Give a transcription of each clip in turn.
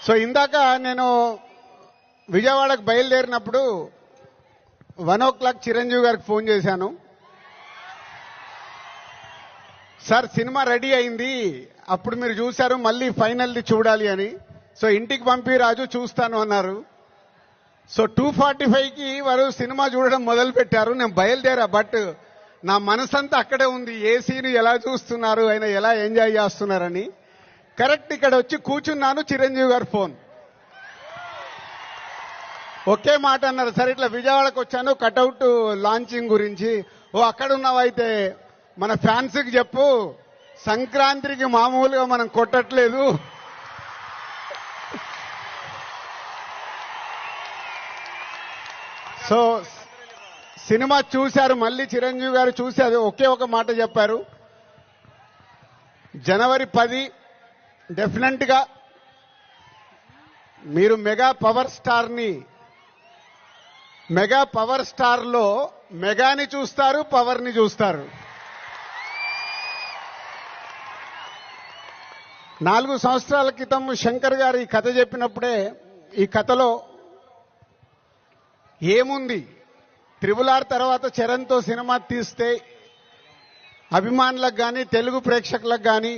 So ఇందాక నేను విజయవాడకు బయలుదేరినప్పుడు 1 o'clock చిరంజీవి గారికి ఫోన్ చేశాను. సార్ సినిమా రెడీ అయింది, అప్పుడు మీరు చూశారు, మళ్ళీ ఫైనల్ది చూడాలి అని. సో ఇంటికి పంపి రాజు చూస్తాను అన్నారు. సో 2:45కి వారు సినిమా చూడడం మొదలు పెట్టారు. నేను బయలుదేరా, బట్ నా మనసంతా అక్కడే ఉంది. ఏ సీన్ ఎలా చూస్తున్నారు, ఆయన ఎలా ఎంజాయ్ చేస్తున్నారని. కరెక్ట్ ఇక్కడ వచ్చి కూర్చున్నాను, చిరంజీవి గారు ఫోన్. ఒకే మాట అన్నారు, సరే ఇట్లా విజయవాడకు వచ్చాను కటౌట్ లాంచింగ్ గురించి. ఓ అక్కడ ఉన్నావైతే మన ఫ్యాన్స్కి చెప్పు, సంక్రాంతికి మామూలుగా మనం కొట్టట్లేదు, సో సినిమా చూశారు. మళ్ళీ చిరంజీవి గారు చూసి అది ఒకే ఒక మాట చెప్పారు, జనవరి 10 డెఫినెట్ గా మీరు మెగా పవర్ స్టార్ లో మెగాని చూస్తారు, పవర్ ని చూస్తారు. 4 సంవత్సరాల క్రితం శంకర్ గారు ఈ కథ చెప్పినప్పుడే, ఈ కథలో ఏముంది, RRR తర్వాత చరణ్తో సినిమా తీస్తే అభిమానులకు కానీ తెలుగు ప్రేక్షకులకు కానీ,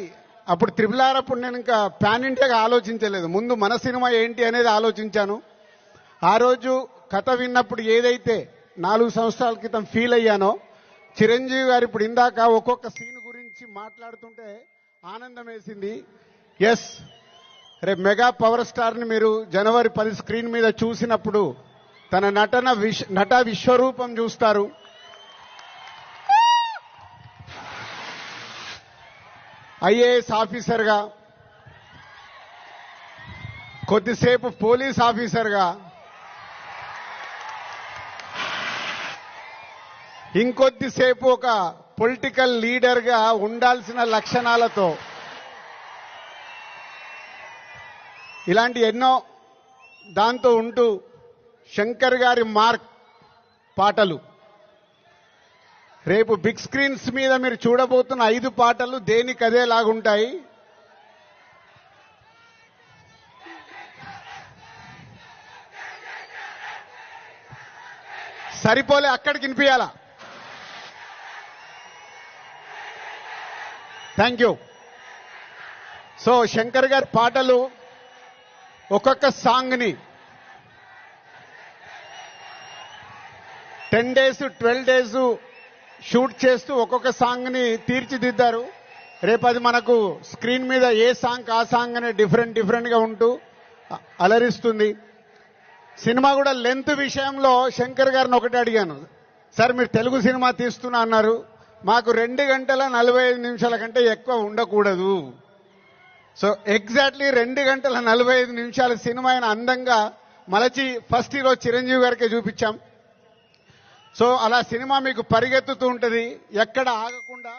అప్పుడు RRR అప్పుడు నేను ఇంకా పాన్ ఇండియాగా ఆలోచించలేదు, ముందు మన సినిమా ఏంటి అనేది ఆలోచించాను. ఆ రోజు కథ విన్నప్పుడు ఏదైతే 4 సంవత్సరాల క్రితం ఫీల్ అయ్యానో, చిరంజీవి గారు ఇప్పుడు ఇందాక ఒక్కొక్క సీన్ గురించి మాట్లాడుతుంటే ఆనందం వేసింది. ఎస్, రేపు మెగా పవర్ స్టార్ ని మీరు జనవరి 10 స్క్రీన్ మీద చూసినప్పుడు తన నట విశ్వరూపం చూస్తారు. ఐఏఎస్ ఆఫీసర్గా, కొద్దిసేపు పోలీస్ ఆఫీసర్గా, ఇంకొద్దిసేపు ఒక పొలిటికల్ లీడర్గా ఉండాల్సిన లక్షణాలతో, ఇలాంటి ఎన్నో దాంతో ఉంటూ శంకర్ గారి మార్క్ పాటలు, రేపు బిగ్ స్క్రీన్స్ మీద మీరు చూడబోతున్న 5 పాటలు దేనికదే లాగుంటాయి. సరిపోలే, అక్కడికి వినిపించాలా. Thank you. సో శంకర్ గారి పాటలు ఒక్కొక్క సాంగ్ ని 10 days 12 days షూట్ చేస్తూ ఒక్కొక్క సాంగ్ ని తీర్చిదిద్దారు. రేపు అది మనకు స్క్రీన్ మీద ఏ సాంగ్ ఆ సాంగ్ అనే డిఫరెంట్ గా ఉంటూ అలరిస్తుంది. సినిమా కూడా లెంత్ విషయంలో శంకర్ గారిని ఒకటి అడిగాను, సార్ మీరు తెలుగు సినిమా తీస్తున్నా అన్నారు, మాకు 2 గంటల 45 నిమిషాల కంటే ఎక్కువ ఉండకూడదు. సో ఎగ్జాక్ట్లీ 2 గంటల 45 నిమిషాల సినిమా అయిన అందంగా మలచి ఫస్ట్ ఈరోజు చిరంజీవి గారికే చూపించాం. సో అలా సినిమా మీకు పరిగెత్తుతూ ఉంటుంది, ఎక్కడ ఆగకుండా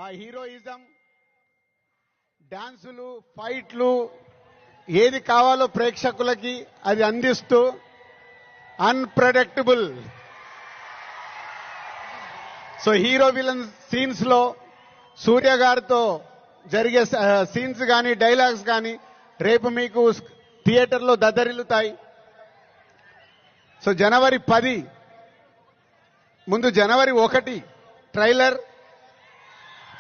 ఆ హీరోయిజం, డాన్సులు, ఫైట్లు, ఏది కావాలో ప్రేక్షకులకి అది అందిస్తూ unpredictable. So hero villain scenes లో సూర్య గారితో జరిగే సీన్స్ కానీ డైలాగ్స్ కానీ రేపు మీకు థియేటర్లో దద్దరిల్లుతాయి. సో జనవరి 10 ముందు జనవరి 1 ట్రైలర్,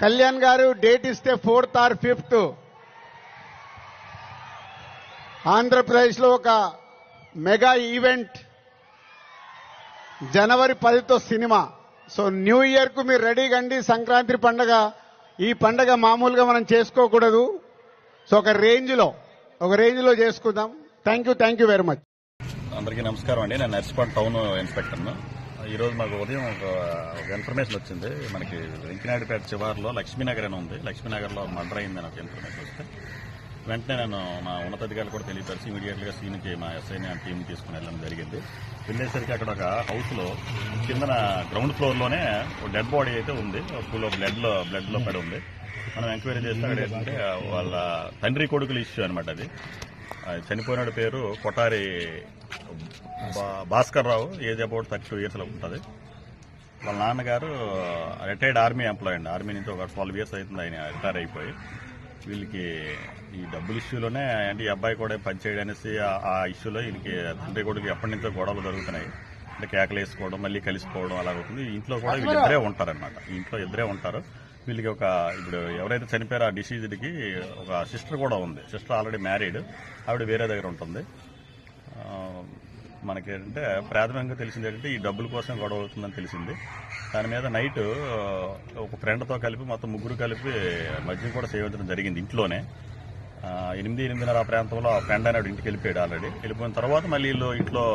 కళ్యాణ్ గారు డేట్ ఇస్తే 4th or 5th ఆంధ్రప్రదేశ్లో ఒక మెగా ఈవెంట్, జనవరి 10తో సినిమా. సో న్యూ ఇయర్ కు మీరు రెడీగా అండి. సంక్రాంతి పండగ, ఈ పండగ మామూలుగా మనం చేసుకోకూడదు. సో ఒక రేంజ్ లో చేసుకుందాం. Thank you very much. అందరికీ నమస్కారం అండి. నేను నర్సిపాడు టౌన్ ఇన్స్పెక్టర్ను. ఈరోజు మాకు ఉదయం ఒక ఇన్ఫర్మేషన్ వచ్చింది, మనకి వెంకనాయుడుపేట చివరిలో లక్ష్మీనగర్ అని ఉంది, లక్ష్మీనగర్లో మర్డర్ అయిందని ఒక ఇన్ఫర్మేషన్ వస్తే వెంటనే నేను మా ఉన్నతాధికారులు కూడా తెలియపరిచి ఇమీడియట్గా సీన్కి మా ఎస్ఐని ఆ టీం తీసుకుని వెళ్ళడం జరిగింది. వెళ్ళేసరికి అక్కడ ఒక హౌస్లో కిందన గ్రౌండ్ ఫ్లోర్లోనే ఒక డెడ్ బాడీ అయితే ఉంది, ఫుల్ ఆఫ్ బ్లడ్ లో పడి ఉంది. మనం ఎంక్వైరీ చేస్తే అక్కడ ఏంటంటే వాళ్ళ తండ్రి కొడుకుల ఇష్యూ అనమాట అది. చనిపోయిన పేరు Kothari Bhaskar Rao. Age about 32 years ఉంటుంది. వాళ్ళ నాన్నగారు రిటైర్డ్ ఆర్మీ ఎంప్లాయీ అండి. ఆర్మీ నుంచి ఒక 12 years అవుతుంది ఆయన రిటైర్ అయిపోయి. వీళ్ళకి ఈ డబ్బుల ఇష్యూలోనే అంటే ఈ అబ్బాయి కూడా పనిచేయడనేసి ఆ ఇష్యూలో వీళ్ళకి తండ్రి కొడుకు ఎప్పటి నుంచో గొడవలు జరుగుతున్నాయి. అంటే కేకలు వేసుకోవడం, మళ్ళీ కలిసిపోవడం అలా అవుతుంది. ఇంట్లో కూడా వీళ్ళు ఇద్దరే ఉంటారనమాట. ఇంట్లో ఇద్దరే ఉంటారు. వీళ్ళకి ఇప్పుడు ఎవరైతే చనిపోయారో ఆ డిసీజ్డ్కి ఒక సిస్టర్ కూడా ఉంది. సిస్టర్ ఆల్రెడీ మ్యారీడ్, ఆవిడ వేరే దగ్గర ఉంటుంది. మనకేంటంటే ప్రాథమికంగా తెలిసింది ఏంటంటే ఈ డబ్బుల కోసం గొడవ అవుతుందని తెలిసింది. దాని మీద నైట్ ఒక ఫ్రెండ్తో కలిపి మొత్తం ముగ్గురు కలిపి మద్యం కూడా సేవించడం జరిగింది ఇంట్లోనే. 8-8:30 ఆ ప్రాంతంలో ఆ ఫ్రెండ్ అనేది ఇంటికి వెళ్ళిపోయాడు. ఆల్రెడీ వెళ్ళిపోయిన తర్వాత మళ్ళీ వీళ్ళు ఇంట్లో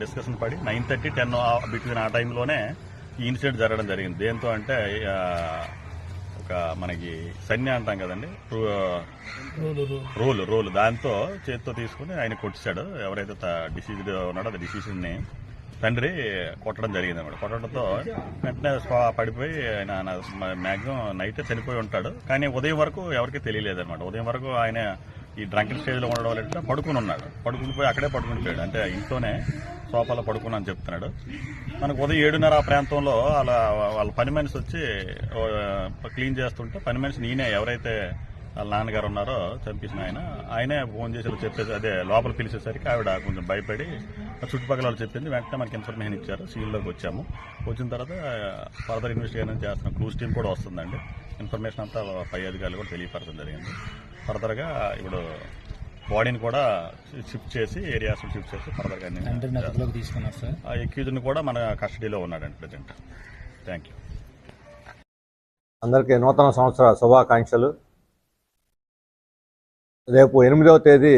డిస్కషన్ పడి 9:30-10 బిట్వీన్ ఆ టైంలోనే ఈ ఇన్సిడెంట్ జరగడం జరిగింది. దేంతో అంటే ఒక మనకి సన్య అంటాం కదండి, రోలు దాంతో చేతితో తీసుకుని ఆయన కొట్టించాడు. ఎవరైతే డిసీజ్డ్ ఉన్నాడో ఆ డిసీజ్ని తండ్రి కొట్టడం జరిగింది అన్నమాట. కొట్టడంతో వెంటనే పడిపోయి ఆయన మ్యాక్సిమం నైట్ చనిపోయి ఉంటాడు. కానీ ఉదయం వరకు ఎవరికీ తెలియలేదన్నమాట. ఉదయం వరకు ఆయన ఈ డ్రంకింగ్ స్టేజ్లో ఉండడం వల్ల పడుకుని ఉన్నాడు. పడుకుని పోయి అక్కడే పడుకుని పోయాడు. అంటే ఇంట్లోనే సోఫాలో పడుకున్నాను చెప్తున్నాడు. మనకు ఉదయం 7:30 ఆ ప్రాంతంలో వాళ్ళ పని మనిషి వచ్చి క్లీన్ చేస్తుంటే పని మనిషి నేనే ఎవరైతే వాళ్ళ నాన్నగారు ఉన్నారో చంపేసిన ఆయనే ఫోన్ చేసి చెప్పేసి అదే లోపల పిలిచేసరికి ఆవిడ కొంచెం భయపడి చుట్టుపక్కల వాళ్ళు చెప్పింది. వెంటనే మనకి ఇన్ఫర్మేషన్ ఇచ్చారు. సీన్లోకి వచ్చాము. వచ్చిన తర్వాత ఫర్దర్ ఇన్వెస్టిగేషన్ చేస్తున్నాం. క్లూస్ టీమ్ కూడా వస్తుందండి. ఇన్ఫర్మేషన్ అంతా పై అధికారులు కూడా తెలియపరచడం జరిగింది. ఫర్దర్గా ఇప్పుడు బాడీని కూడా షిఫ్ట్ చేసి ఏరియాస్ షిఫ్ట్ చేసి ఫర్దర్గా తీసుకున్నారు సార్. ఆ అక్యూజ్ని కూడా మన కస్టడీలో ఉన్నాడండి ప్రజెంట్. Thank you. అందరికీ నూతన సంవత్సర శుభాకాంక్షలు. రేపు 8వ తేదీ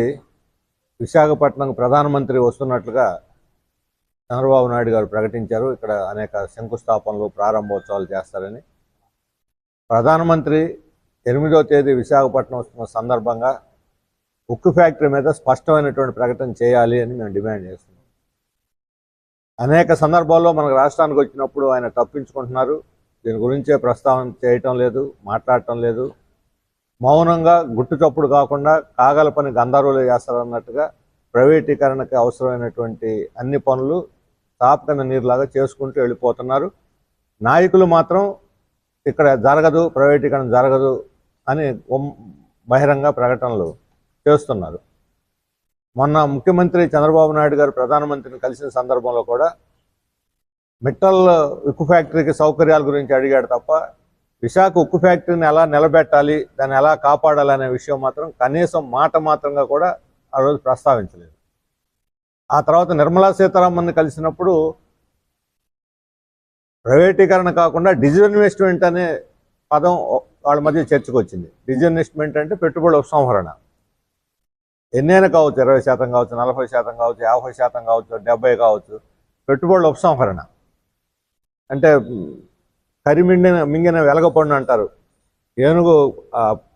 విశాఖపట్నం ప్రధానమంత్రి వస్తున్నట్లుగా చంద్రబాబు నాయుడు గారు ప్రకటించారు. ఇక్కడ అనేక శంకుస్థాపనలు, ప్రారంభోత్సవాలు చేస్తారని. ప్రధానమంత్రి 8వ తేదీ విశాఖపట్నం వస్తున్న సందర్భంగా ఉక్కు ఫ్యాక్టరీ మీద స్పష్టమైనటువంటి ప్రకటన చేయాలి అని మేము డిమాండ్ చేస్తున్నాం. అనేక సందర్భాల్లో మనకు రాష్ట్రానికి వచ్చినప్పుడు ఆయన తప్పించుకుంటున్నారు. దీని గురించే ప్రస్తావన చేయటం లేదు, మాట్లాడటం లేదు. మౌనంగా గుట్టు చప్పుడు కాకుండా కాగల పని గంధర్వులు చేస్తారన్నట్టుగా ప్రైవేటీకరణకి అవసరమైనటువంటి అన్ని పనులు తాపకన నీరులాగా చేసుకుంటూ వెళ్ళిపోతున్నారు. నాయకులు మాత్రం ఇక్కడ జరగదు, ప్రైవేటీకరణ జరగదు అని బహిరంగ ప్రకటనలు చేస్తున్నారు. మొన్న ముఖ్యమంత్రి చంద్రబాబు నాయుడు గారు ప్రధానమంత్రిని కలిసిన సందర్భంలో కూడా మిట్టల్ ఉక్కు ఫ్యాక్టరీకి సౌకర్యాల గురించి అడిగాడు తప్ప విశాఖ ఉక్కు ఫ్యాక్టరీని ఎలా నిలబెట్టాలి, దాన్ని ఎలా కాపాడాలనే విషయం మాత్రం కనీసం మాట మాత్రంగా కూడా ఆ రోజు ప్రస్తావించలేదు. ఆ తర్వాత నిర్మలా సీతారామన్ని కలిసినప్పుడు ప్రైవేటీకరణ కాకుండా డిజిన్వెస్ట్మెంట్ అనే పదం వాళ్ళ మధ్య చర్చకు వచ్చింది. డిజిన్వెస్ట్మెంట్ అంటే పెట్టుబడి ఉపసంహరణ. ఎన్నైనా కావచ్చు, 20% కావచ్చు, 40% కావచ్చు, 50% కావచ్చు, 70% కావచ్చు. పెట్టుబడుల ఉపసంహరణ అంటే మింగిన వెలగపండు అంటారు. ఏనుగు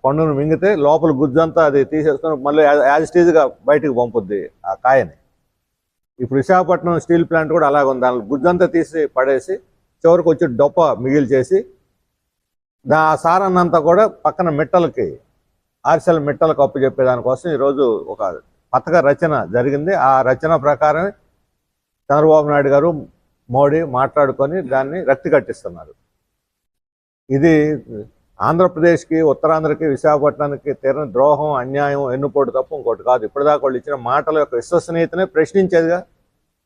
పండును మింగితే లోపల గుజ్జంతా అది తీసేసుకొని మళ్ళీ యాజ్ స్టేజ్గా బయటకు పంపుద్ది ఆ కాయని. ఇప్పుడు విశాఖపట్నం స్టీల్ ప్లాంట్ కూడా అలాగే ఉంది. దాని గుజ్జంతా తీసి పడేసి చివరికి వచ్చి డొప్ప మిగిల్చేసి ఆ సారాన్నంతా కూడా పక్కన మిట్టలకి, ఆర్సెల్ మిట్టలకు అప్పు చెప్పేదానికోసం ఈరోజు ఒక పథక రచన జరిగింది. ఆ రచన ప్రకారం చంద్రబాబు నాయుడు గారు, మోడీ మాట్లాడుకొని దాన్ని రక్తి కట్టిస్తున్నారు. ఇది ఆంధ్రప్రదేశ్కి, ఉత్తరాంధ్రకి, విశాఖపట్నానికి తీరని ద్రోహం, అన్యాయం, ఎన్నుపోటు తప్ప ఇంకోటి కాదు. ఇప్పటిదాకా వాళ్ళు ఇచ్చిన మాటల యొక్క విశ్వసనీయతనే ప్రశ్నించేదిగా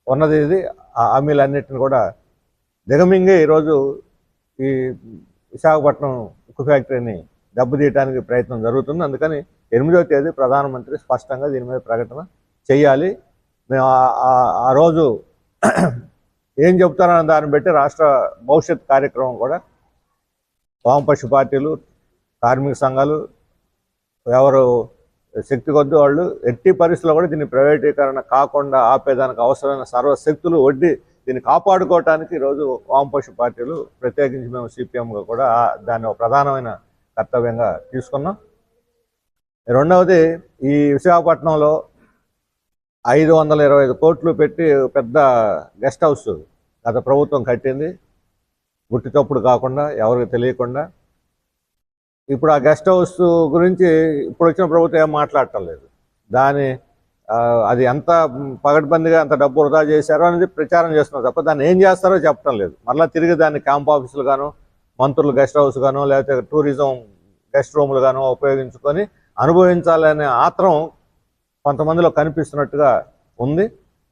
ఉన్నది ఇది. ఆ హామీలన్నింటిని కూడా దిగమింగి ఈరోజు ఈ విశాఖపట్నం ఉక్కు ఫ్యాక్టరీని దెబ్బతీయడానికి ప్రయత్నం జరుగుతుంది. అందుకని 8వ తేదీ ప్రధానమంత్రి స్పష్టంగా దీని మీద ప్రకటన చేయాలి. మేము ఆ రోజు ఏం చెప్తారన్న దాన్ని బట్టి రాష్ట్ర భవిష్యత్ కార్యక్రమం కూడా వామపక్ష పార్టీలు, కార్మిక సంఘాలు, ఎవరు శక్తి కొద్ది వాళ్ళు ఎట్టి పరిస్థితుల్లో కూడా దీన్ని ప్రైవేటీకరణ కాకుండా ఆపేదానికి అవసరమైన సర్వశక్తులు ఒడ్డి దీన్ని కాపాడుకోవటానికి ఈరోజు వామపక్ష పార్టీలు, ప్రత్యేకించి మేము సిపిఎంగా కూడా దాన్ని ఒక ప్రధానమైన కర్తవ్యంగా తీసుకున్నాం. రెండవది, ఈ విశాఖపట్నంలో 525 కోట్లు పెట్టి పెద్ద గెస్ట్ హౌస్ గత ప్రభుత్వం కట్టింది, గుట్టి చప్పుడు కాకుండా, ఎవరికి తెలియకుండా. ఇప్పుడు ఆ గెస్ట్ హౌస్ గురించి ఇప్పుడు వచ్చిన ప్రభుత్వం ఏం మాట్లాడటం లేదు. దాని అది ఎంత పగడ్బందీగా ఎంత డబ్బు వృధా చేశారో అనేది ప్రచారం చేస్తున్నారు తప్ప దాన్ని ఏం చేస్తారో చెప్పడం లేదు. మళ్ళీ తిరిగి దాన్ని క్యాంప్ ఆఫీసులు గాను, మంత్రులు గెస్ట్ హౌస్ గాను, లేకపోతే టూరిజం గెస్ట్ రూములు గాను ఉపయోగించుకొని అనుభవించాలనే ఆత్రం కొంతమందిలో కనిపిస్తున్నట్టుగా ఉంది.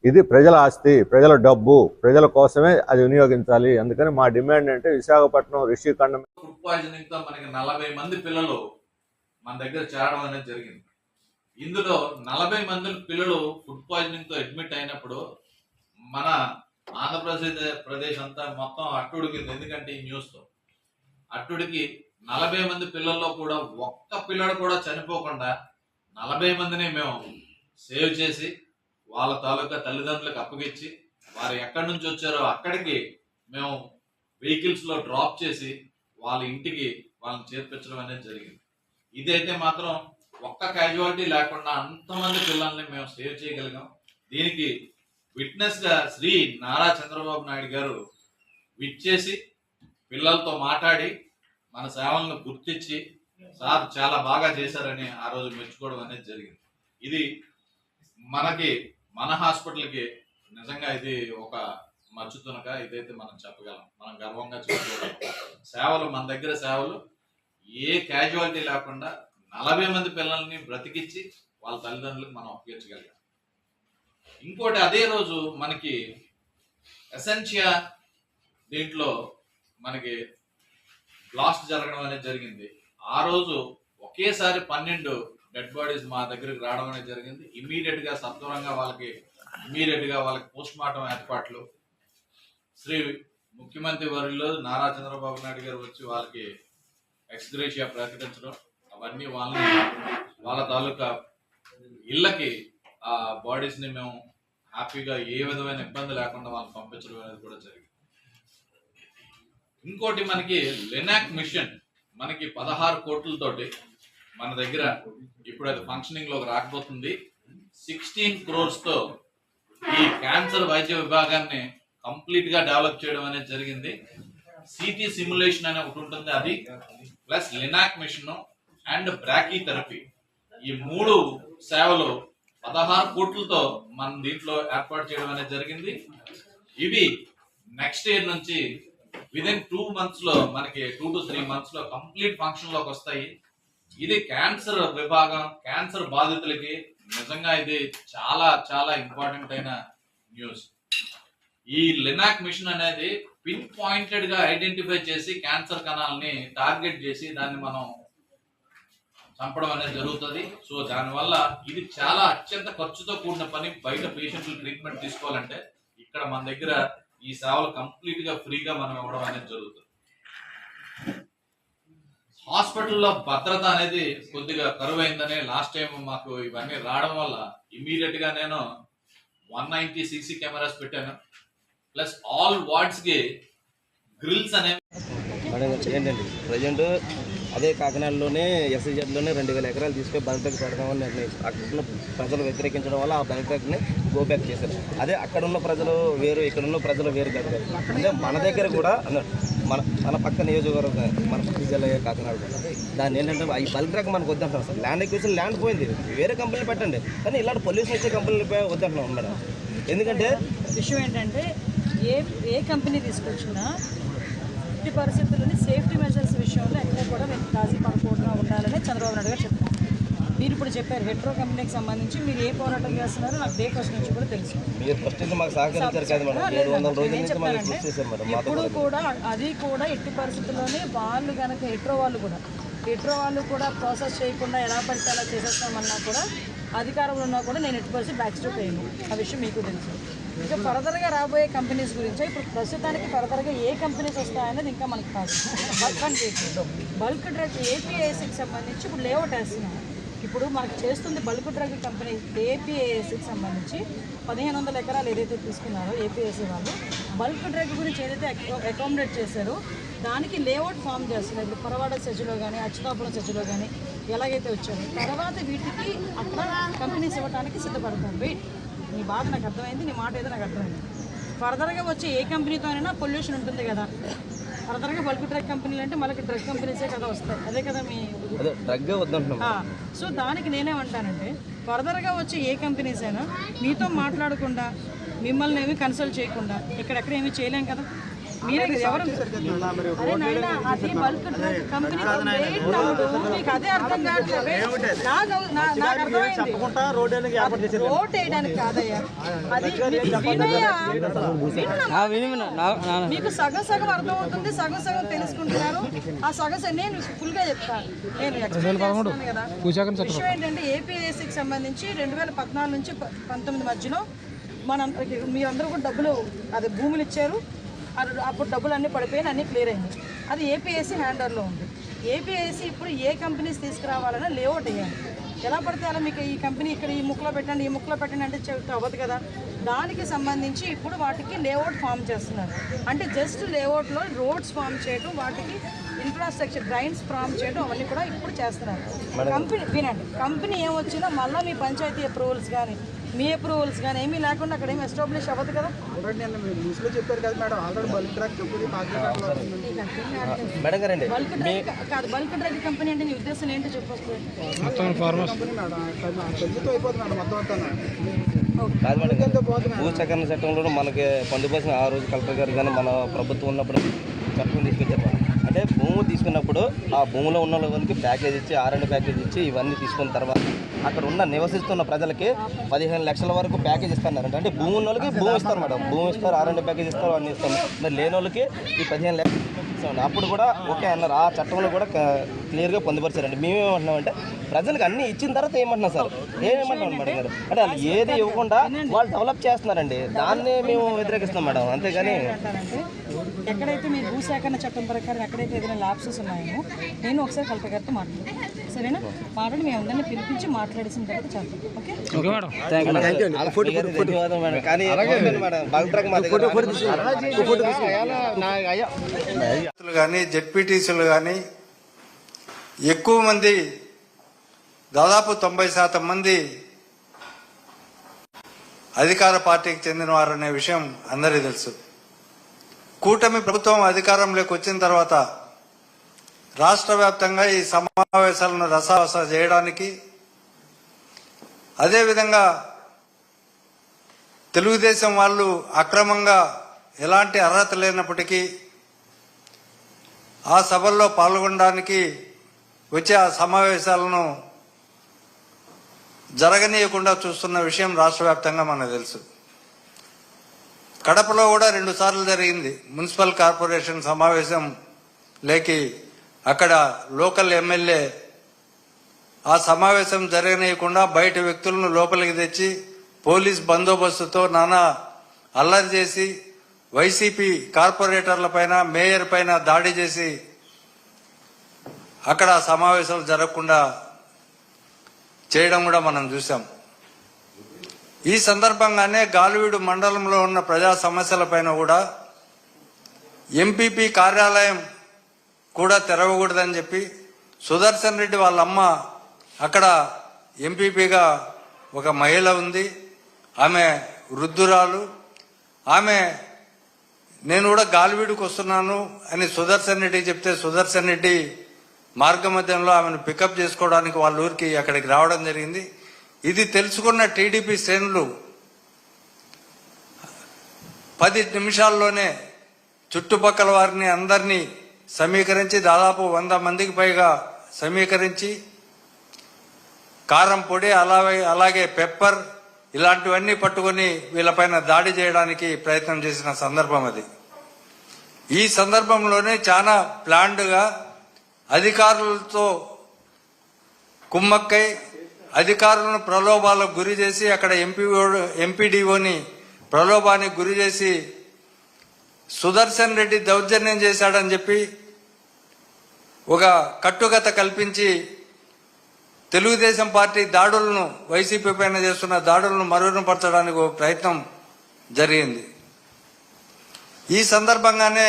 ఇది ప్రజల ఆస్తి, ప్రజల డబ్బు, ప్రజల కోసమే అది వినియోగించాలి. అందుకని మా డిమాండ్ అంటే విశాఖపట్నం రిషికొండ ఫుడ్ పాయిజనింగ్ తో మనకి 40 మంది పిల్లలు మన దగ్గర చేరడం అనేది జరిగింది. ఇందులో 40 మంది పిల్లలు ఫుడ్ పాయిజనింగ్ తో అడ్మిట్ అయినప్పుడు మన ఆంధ్రప్రదేశ్ అంతా మొత్తం అట్టుడికింది. ఎందుకంటే ఈ న్యూస్ తో అట్టుడికి 40 మంది పిల్లల్లో కూడా ఒక్క పిల్లడు కూడా చనిపోకుండా 40 మందిని మేము సేవ్ చేసి వాళ్ళ తాలూకా తల్లిదండ్రులకు అప్పగించి వారు ఎక్కడి నుంచి వచ్చారో అక్కడికి మేము వెహికల్స్ లో డ్రాప్ చేసి వాళ్ళ ఇంటికి వాళ్ళని చేర్పించడం అనేది జరిగింది. ఇదైతే మాత్రం ఒక్క క్యాజువాలిటీ లేకుండా అంతమంది పిల్లల్ని మేము సేవ్ చేయగలిగాం. దీనికి విట్నెస్ గా శ్రీ నారా చంద్రబాబు నాయుడు గారు విచ్చేసి పిల్లలతో మాట్లాడి మన సేవలను గుర్తించి సార్ చాలా బాగా చేశారని ఆ రోజు మెచ్చుకోవడం అనేది జరిగింది. ఇది మనకి మన హాస్పిటల్కి నిజంగా ఇది ఒక మచ్చుతునక ఇదైతే మనం చెప్పగలం, మనం గర్వంగా చెప్పుకోగలం. సేవలు మన దగ్గర సేవలు ఏ క్యాజువాలిటీ లేకుండా 40 మంది పిల్లల్ని బ్రతికిచ్చి వాళ్ళ తల్లిదండ్రులకు మనం అప్పగించగలిగాం. ఇంకోటి అదే రోజు మనకి ఎసెన్షియా దీంట్లో మనకి బ్లాస్ట్ జరగడం అనేది జరిగింది. ఆ రోజు ఒకేసారి 12 డెడ్ బాడీస్ మా దగ్గరికి రావడం అనేది జరిగింది. ఇమీడియట్ గా సత్వరంగా వాళ్ళకి పోస్ట్ మార్టం ఏర్పాట్లు శ్రీ ముఖ్యమంత్రి వర్యులు నారా చంద్రబాబు నాయుడు గారు వచ్చి వాళ్ళకి ఎక్స్గ్రేషియా ప్రకటించడం, అవన్నీ వాళ్ళ తాలూకా ఇళ్ళకి ఆ బాడీస్ ని మేము హ్యాపీగా ఏ విధమైన ఇబ్బంది లేకుండా వాళ్ళని పంపించడం అనేది కూడా జరిగింది. ఇంకోటి మనకి లినాక్ మిషన్ మనకి 16 కోట్లతోటి మన దగ్గర ఇప్పుడు అది ఫంక్షనింగ్ లోకి రాకపోతుంది. 16 crores తో ఈ క్యాన్సర్ వైద్య విభాగాన్ని కంప్లీట్ గా డెవలప్ చేయడం అనేది జరిగింది. సిటీ సిమ్యులేషన్ అనే ఒకటి ఉంటుంది, అది plus linac machine and brachytherapy, ఈ 3 సేవలు 16 కోట్లతో మన దీంట్లో ఏర్పాటు చేయడం అనేది జరిగింది. ఇవి నెక్స్ట్ ఇయర్ నుంచి విదిన్ 2 months లో మనకి 2 to 3 months లో కంప్లీట్ ఫంక్షన్ లోకి వస్తాయి. ఇది క్యాన్సర్ విభాగం, క్యాన్సర్ బాధితులకి నిజంగా ఇది చాలా చాలా ఇంపార్టెంట్ అయిన న్యూస్. ఈ లినాక్ మిషన్ అనేది పిన్ పాయింటెడ్ గా ఐడెంటిఫై చేసి క్యాన్సర్ కణాలని టార్గెట్ చేసి దాన్ని మనం చంపడం అనేది జరుగుతుంది. సో దానివల్ల ఇది చాలా అత్యంత ఖర్చుతో కూడిన పని. బయట పేషెంట్లు ట్రీట్మెంట్ తీసుకోవాలంటే ఇక్కడ మన దగ్గర ఈ సేవలు కంప్లీట్ గా ఫ్రీగా మనం ఇవ్వడం అనేది జరుగుతుంది. హాస్పిటల్లో భద్రత అనేది కొద్దిగా కరువైందని లాస్ట్ టైం మాకు ఇవన్నీ రావడం వల్ల ఇమీడియట్ గా నేను 190 CC కెమెరాస్ పెట్టాను. ప్లస్ ఆల్ వార్డ్స్ కి గ్రిల్స్ అనేవి. ఏంటండి ప్రజెంట్ అదే కాకినాడలోనే ఎస్ఐజెడ్లోనే 2000 ఎకరాలు తీసుకొని బల్క్ పెడదామని నిర్ణయించారు. అక్కడ ఉన్న ప్రజలు వ్యతిరేకించడం వల్ల ఆ బల్క్ని గో బ్యాక్ చేశారు. అదే అక్కడ ఉన్న ప్రజలు వేరు, ఇక్కడ ఉన్న ప్రజలు వేరు కాదు. అంటే మన దగ్గర కూడా మన పక్క నియోజకవర్గం, మన పక్క జిల్లా కాకినాడ కూడా దాన్ని ఏంటంటే ఈ బల్క్ డ్రగ్ మనకు వద్దంటున్నాం సార్. ల్యాండ్ ఎక్విజిషన్ ల్యాండ్ పోయింది, వేరే కంపెనీలు పెట్టండి, కానీ ఇలాంటి పొల్యూషన్ వచ్చే కంపెనీలు వద్దంటున్నాం మేడం. ఎందుకంటే విషయం ఏంటంటే ఏ కంపెనీ తీసుకొచ్చినా ఎట్టి పరిస్థితుల్లోని సేఫ్టీ మెజర్స్ విషయంలో ఎక్కడ కూడా మేము రాజీ పడకుండా ఉండాలని చంద్రబాబు నాయుడు గారు చెప్పారు. మీరు ఇప్పుడు చెప్పారు హెట్రో కంపెనీకి సంబంధించి మీరు ఏ పోరాటం చేస్తున్నారో నాకు డే ఫస్ట్ నుంచి కూడా తెలుసు. మీరు ఫస్ట్ మాకు సహకరించారు కదా మేడం. 700 రోజుల నుంచి మనం కృషి చేశారు మేడం. ఇప్పుడు కూడా అది కూడా ఎట్టి పరిస్థితుల్లోనే వాళ్ళు కనుక హెట్రో వాళ్ళు కూడా ప్రాసెస్ చేయకుండా ఎలా పడితే అలా చేసేస్తామన్నా కూడా అధికారంలో ఉన్నా కూడా నేను ఎట్టి పరిస్థితి బ్యాక్ స్టెప్ అయ్యాను. ఆ విషయం మీకు తెలుసు. ఇంకా ఫర్దర్గా రాబోయే కంపెనీస్ గురించి ఇప్పుడు ప్రస్తుతానికి ఫర్దర్గా ఏ కంపెనీస్ వస్తాయనేది ఇంకా మనకు కాదు. బల్క్ డ్రగ్ ఏపీఐఎస్కి సంబంధించి ఇప్పుడు లేఅవుట్ వేస్తున్నాం. ఇప్పుడు మనకు చేస్తుంది బల్క్ డ్రగ్ కంపెనీ ఏపీఐఎస్కి సంబంధించి 1500 ఎకరాలు ఏదైతే తీసుకున్నారో ఏపీఐఎస్సీ వాళ్ళు బల్క్ డ్రగ్ గురించి ఏదైతే అకామిడేట్ చేశారో దానికి లేఅవుట్ ఫామ్ చేస్తున్నారు. ఇప్పుడు పొరవాడ సెజ్లో కానీ అచ్యుతాపురం సెజ్లో కానీ ఎలాగైతే వచ్చారో తర్వాత వీటికి అక్కడ కంపెనీస్ ఇవ్వడానికి సిద్ధపడతారు. వెయిట్, నీ బాధ నాకు అర్థమైంది, నీ మాట ఏదో నాకు అర్థమైంది. ఫర్దర్గా వచ్చే ఏ కంపెనీతోనైనా పొల్యూషన్ ఉంటుంది కదా, ఫర్దర్గా బల్క్ డ్రగ్ కంపెనీలు అంటే మనకి డ్రగ్ కంపెనీసే కదా వస్తాయి, అదే కదా మీ అదే డ్రగ్ వద్దంటున్నాం. సో దానికి నేనేమంటానంటే ఫర్దర్గా వచ్చే ఏ కంపెనీస్ అయినా మీతో మాట్లాడకుండా మిమ్మల్ని ఏమి కన్సల్ట్ చేయకుండా ఇక్కడెక్కడ ఏమీ చేయలేం కదా. మీరే ఎవరు అరే నాయనా అది బల్క్ డ్రగ్ కంపెనీ మీకు అదే అర్థం కావట్లేదు. నాకు అర్థమైంది రోడ్ వేయడానికి కాదయ్యా, అది మీకు సగం సగం అర్థం అవుతుంది, సగం సగం తెలుసుకుంటున్నారు. ఆ సగం నేను ఫుల్గా చెప్తాను, నేను ఎక్స్ప్లెయిన్ చేస్తున్నాను కదా. విషయం ఏంటంటే ఏపీఎస్సికి సంబంధించి 2014 నుంచి 19 మధ్యలో మీరందరూ కూడా డబ్బులు అదే భూములు ఇచ్చారు, అప్పుడు డబ్బులు అన్నీ పడిపోయి అన్నీ క్లియర్ అయింది. అది ఏపీఎస్సి హ్యాండర్లో ఉంది. ఏపీఎస్సి ఇప్పుడు ఏ కంపెనీస్ తీసుకురావాలన్నా లేఅవుట్ వేయాలి. ఎలా పడితే అలా మీకు ఈ కంపెనీ ఇక్కడ ఈ ముక్కలో పెట్టండి ఈ ముక్కలో పెట్టండి అంటే అవ్వదు కదా. దానికి సంబంధించి ఇప్పుడు వాటికి లేఅవుట్ ఫామ్ చేస్తున్నారు. అంటే జస్ట్ లేఅవుట్లో రోడ్స్ ఫామ్ చేయడం, వాటికి ఇన్ఫ్రాస్ట్రక్చర్ డ్రైన్స్ ఫామ్ చేయడం అవన్నీ కూడా ఇప్పుడు చేస్తున్నారు. కంపెనీ వినండి, కంపెనీ ఏమొచ్చినా మళ్ళీ మీ పంచాయతీ అప్రూవల్స్ కానీ మీ అప్రూవల్స్ కానీ ఏమీ లేకుండా అక్కడ ఏమి ఎస్టాబ్లిష్ అవ్వదు కదా. చెప్పారు కదా madam, already bulk drug madam గారండి బల్క్ డ్రగ్ కాదు, బల్క్ డ్రగ్ కంపెనీ అంటే నీ ఉద్దేశం ఏంటో చెప్పొస్తుంది. కాదు మేడం, భూసేకరణ చట్టంలో మనకి పొందుపరిచిన ఆ రోజు కలెక్టర్ గారు కానీ మన ప్రభుత్వం ఉన్నప్పుడు చట్టం తీసుకొచ్చారు. అంటే భూమి తీసుకున్నప్పుడు ఆ భూమిలో ఉన్న వాళ్ళకి ప్యాకేజ్ ఇచ్చి R&D ప్యాకేజ్ ఇచ్చి ఇవన్నీ తీసుకున్న తర్వాత అక్కడ ఉన్న నివసిస్తున్న ప్రజలకి 15 లక్షల వరకు ప్యాకేజ్ ఇస్తున్నారు. అంటే భూమి ఉన్న వాళ్ళకి భూమి ఇస్తారు మేడం, భూమి ఇస్తారు, R&D ప్యాకేజ్ ఇస్తారు, అన్నీ ఇస్తాం. మరి లేని వాళ్ళకి ఈ 15 లక్షలు ఇస్తామండి. అప్పుడు కూడా ఓకే అన్నారు, ఆ చట్టంలో కూడా క్లియర్గా పొందుపరిచారండి. మేమేమంటున్నామంటే ప్రజలకు అన్నీ ఇచ్చిన తర్వాత ఏమంటున్నాం సార్, ఏమంటున్నాం మేడం గారు అంటే వాళ్ళు ఏది ఇవ్వకుండా వాళ్ళు డెవలప్ చేస్తున్నారండి, దాన్ని మేము వ్యతిరేకిస్తాం మేడం. అంతేగాని ఎక్కడైతే మీ భూసేకరణ చట్టం ప్రకారం ఎక్కడైతే ఏదైనా ల్యాప్సెస్ ఉన్నాయో నేను ఒకసారి కలెక్టర్ గారితో మాట్లాడతాను, సరేనా? మాట్లాడి మేము అందరినీ పిలిపించి మాట్లాడేసిన తర్వాత చేద్దాం. ఓకే ధన్యవాదాలు మేడం. కానీ బల్క్ డ్రగ్ మా దగ్గర కానీ జెడ్పీటీసీలు కానీ ఎక్కువ మంది, దాదాపు 90% మంది అధికార పార్టీకి చెందిన వారనే విషయం అందరికీ తెలుసు. కూటమి ప్రభుత్వం అధికారంలోకి వచ్చిన తర్వాత రాష్ట్ర వ్యాప్తంగా ఈ సమావేశాలను రసావస చేయడానికి, అదేవిధంగా తెలుగుదేశం వాళ్ళు అక్రమంగా ఎలాంటి అర్హత లేనప్పటికీ ఆ సభల్లో పాల్గొనడానికి వచ్చే ఆ సమావేశాలను జరగనీయకుండా చూస్తున్న విషయం రాష్ట్ర వ్యాప్తంగా మనకు తెలుసు. కడపలో కూడా 2 సార్లు జరిగింది మున్సిపల్ కార్పొరేషన్ సమావేశం లేకి. అక్కడ లోకల్ ఎమ్మెల్యే ఆ సమావేశం జరగనీయకుండా బయట వ్యక్తులను లోపలికి తెచ్చి పోలీస్ బందోబస్తుతో నానా అల్లరి చేసి వైసీపీ కార్పొరేటర్ల పైన, మేయర్ పైన దాడి చేసి అక్కడ సమావేశాలు జరగకుండా చేయడం కూడా మనం చూసాం. ఈ సందర్భంగానే గాలివీడు మండలంలో ఉన్న ప్రజా సమస్యలపైన కూడా ఎంపీపీ కార్యాలయం కూడా తెరవకూడదని చెప్పి సుదర్శన్ రెడ్డి వాళ్ళ అమ్మ, అక్కడ ఎంపీపీగా ఒక మహిళ ఉంది, ఆమె వృద్ధురాలు, ఆమె నేను కూడా గాలివీడుకు వస్తున్నాను అని సుదర్శన్ రెడ్డి చెప్తే సుదర్శన్ రెడ్డి మార్గ మధ్యంలో ఆమెను పికప్ చేసుకోవడానికి వాళ్ళ ఊరికి అక్కడికి రావడం జరిగింది. ఇది తెలుసుకున్న టీడీపీ శ్రేణులు 10 నిమిషాల్లోనే చుట్టుపక్కల వారిని అందరినీ సమీకరించి, దాదాపు 100 మందికి పైగా సమీకరించి కారం పొడి అలాగే పెప్పర్ ఇలాంటివన్నీ పట్టుకొని వీళ్ళపైన దాడి చేయడానికి ప్రయత్నం చేసిన సందర్భం అది. ఈ సందర్భంలోనే చాలా ప్లాన్డ్గా అధికారులతో కుమ్మక్కై అధికారులను ప్రలోభాలకు గురి చేసి అక్కడ ఎంపీడీఓని ప్రలోభానికి గురి చేసి సుదర్శన్ రెడ్డి దౌర్జన్యం చేశాడని చెప్పి ఒక కట్టుకథ కల్పించి తెలుగుదేశం పార్టీ దాడులను, వైసీపీ పైన చేస్తున్న దాడులను మరుగునపరచడానికి ఒక ప్రయత్నం జరిగింది. ఈ సందర్భంగానే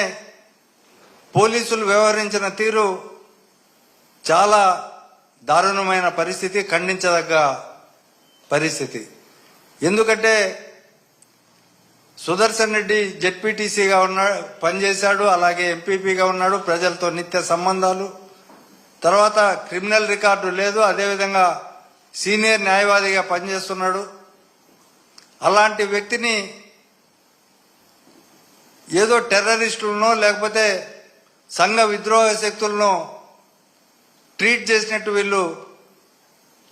పోలీసులు వ్యవహరించిన తీరు చాలా దారుణమైన పరిస్థితి, ఖండించదగ్గ పరిస్థితి. ఎందుకంటే సుదర్శన్ రెడ్డి జెడ్పీటీసీగా పనిచేశాడు, అలాగే ఎంపీపీగా ఉన్నాడు, ప్రజలతో నిత్య సంబంధాలు. తర్వాత క్రిమినల్ రికార్డు లేదు, అదేవిధంగా సీనియర్ న్యాయవాదిగా పనిచేస్తున్నాడు. అలాంటి వ్యక్తిని ఏదో టెర్రరిస్టులనో లేకపోతే సంఘ విద్రోహ శక్తులను ట్రీట్ చేసినట్టు వీళ్ళు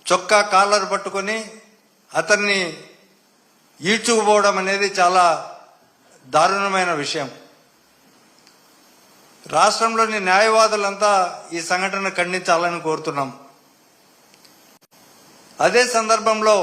చొక్కా కాలర్ పట్టుకొని అతన్ని ఈడ్చుకుపోవడం అనేది చాలా దారుణమైన విషయం. రాష్ట్రంలోని న్యాయవాదులంతా ఈ సంఘటన ఖండించాలని కోరుతున్నాం. అదే సందర్భంలో